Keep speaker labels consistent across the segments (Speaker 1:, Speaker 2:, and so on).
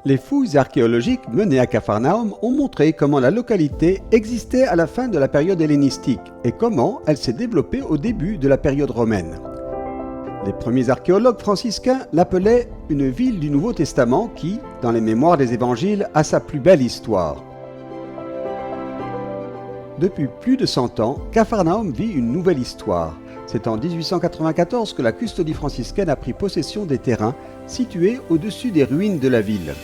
Speaker 1: Les fouilles archéologiques menées à Capharnaüm ont montré comment la localité existait à la fin de la période hellénistique et comment elle s'est développée au début de la période romaine. Les premiers archéologues franciscains l'appelaient une ville du Nouveau Testament qui, dans les mémoires des évangiles, a sa plus belle histoire. Depuis plus de 100 ans, Capharnaüm vit une nouvelle histoire. C'est en 1894 que la custodie franciscaine a pris possession des terrains situés au-dessus des ruines de la ville.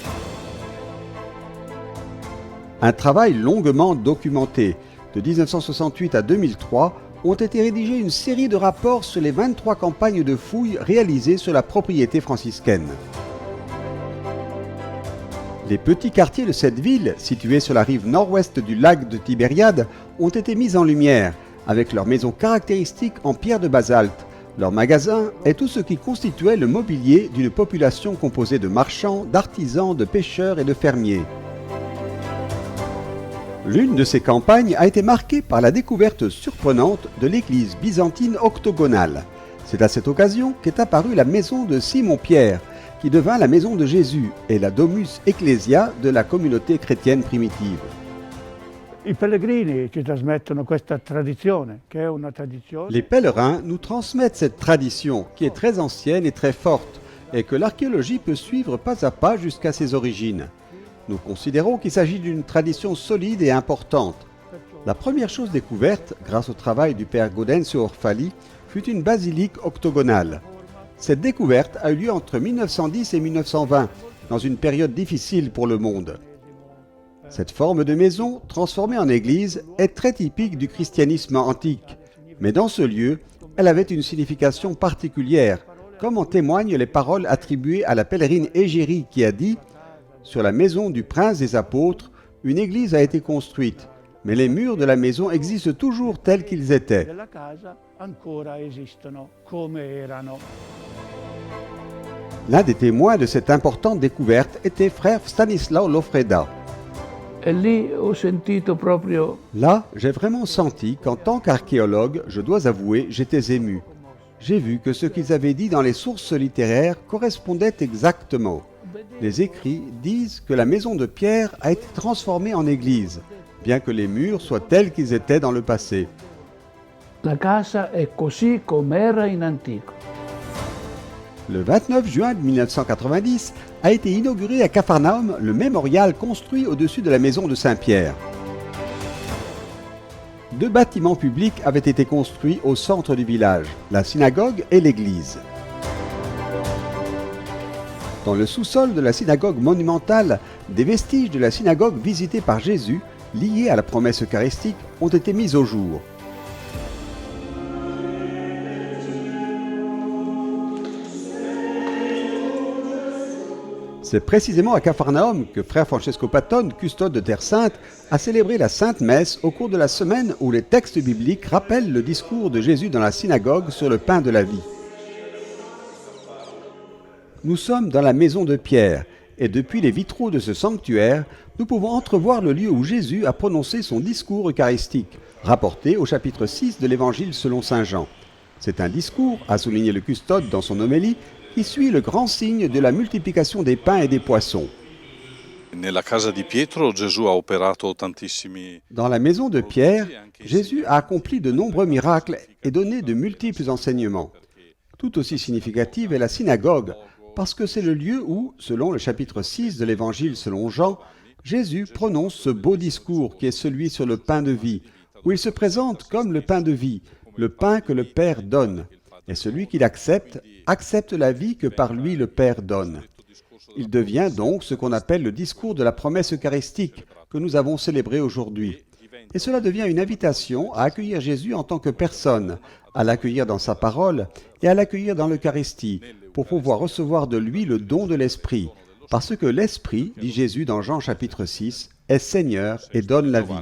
Speaker 1: Un travail longuement documenté. De 1968 à 2003, ont été rédigés une série de rapports sur les 23 campagnes de fouilles réalisées sur la propriété franciscaine. Les petits quartiers de cette ville, situés sur la rive nord-ouest du lac de Tibériade, ont été mis en lumière, avec leurs maisons caractéristiques en pierre de basalte, leurs magasins et tout ce qui constituait le mobilier d'une population composée de marchands, d'artisans, de pêcheurs et de fermiers. L'une de ces campagnes a été marquée par la découverte surprenante de l'église byzantine octogonale. C'est à cette occasion qu'est apparue la maison de Simon-Pierre, qui devint la maison de Jésus et la Domus Ecclesia de la communauté chrétienne primitive.
Speaker 2: Les
Speaker 1: pèlerins nous transmettent cette tradition qui est très ancienne et très forte et que l'archéologie peut suivre pas à pas jusqu'à ses origines. Nous considérons qu'il s'agit d'une tradition solide et importante. La première chose découverte, grâce au travail du père Gaudencio Orfali, fut une basilique octogonale. Cette découverte a eu lieu entre 1910 et 1920, dans une période difficile pour le monde. Cette forme de maison, transformée en église, est très typique du christianisme antique. Mais dans ce lieu, elle avait une signification particulière, comme en témoignent les paroles attribuées à la pèlerine Égérie qui a dit « Sur la maison du prince des apôtres, une église a été construite, mais les murs de la maison existent toujours tels qu'ils étaient. » L'un des témoins de cette importante découverte était frère Stanislao Lofreda. Là, j'ai vraiment senti qu'en tant qu'archéologue, je dois avouer, j'étais ému. J'ai vu que ce qu'ils avaient dit dans les sources littéraires correspondait exactement. Les écrits disent que la maison de Pierre a été transformée en église, bien que les murs soient tels qu'ils étaient dans le passé.
Speaker 2: La casa è così com'era in antico.
Speaker 1: Le 29 juin 1990 a été inauguré à Capharnaüm le mémorial construit au-dessus de la maison de Saint-Pierre. 2 bâtiments publics avaient été construits au centre du village, la synagogue et l'église. Dans le sous-sol de la synagogue monumentale, des vestiges de la synagogue visitée par Jésus, liés à la promesse eucharistique, ont été mis au jour. C'est précisément à Capharnaüm que frère Francesco Patton, custode de Terre Sainte, a célébré la Sainte Messe au cours de la semaine où les textes bibliques rappellent le discours de Jésus dans la synagogue sur le pain de la vie. Nous sommes dans la maison de Pierre et depuis les vitraux de ce sanctuaire, nous pouvons entrevoir le lieu où Jésus a prononcé son discours eucharistique, rapporté au chapitre 6 de l'Évangile selon saint Jean. C'est un discours, a souligné le custode dans son homélie, qui suit le grand signe de la multiplication des pains et des poissons. Dans la maison de Pierre, Jésus a accompli de nombreux miracles et donné de multiples enseignements. Tout aussi significative est la synagogue, parce que c'est le lieu où, selon le chapitre 6 de l'Évangile selon Jean, Jésus prononce ce beau discours qui est celui sur le pain de vie, où il se présente comme le pain de vie, le pain que le Père donne. Et celui qui l'accepte, accepte la vie que par lui le Père donne. Il devient donc ce qu'on appelle le discours de la promesse eucharistique que nous avons célébré aujourd'hui. Et cela devient une invitation à accueillir Jésus en tant que personne, à l'accueillir dans sa parole et à l'accueillir dans l'Eucharistie, pour pouvoir recevoir de lui le don de l'Esprit. Parce que l'Esprit, dit Jésus dans Jean chapitre 6, est Seigneur et donne la vie.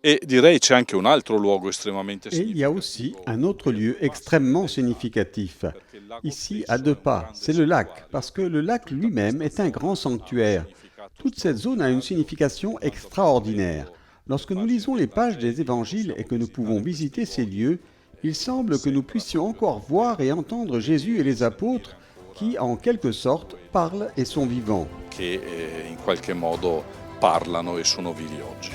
Speaker 3: Et
Speaker 1: il y a aussi un autre lieu extrêmement significatif. Ici, à 2 pas, c'est le lac, parce que le lac lui-même est un grand sanctuaire. Toute cette zone a une signification extraordinaire. Lorsque nous lisons les pages des évangiles et que nous pouvons visiter ces lieux, il semble que nous puissions encore voir et entendre Jésus et les apôtres qui, en quelque sorte, parlent et sont vivants.
Speaker 3: che in qualche modo parlano e sono vivi oggi.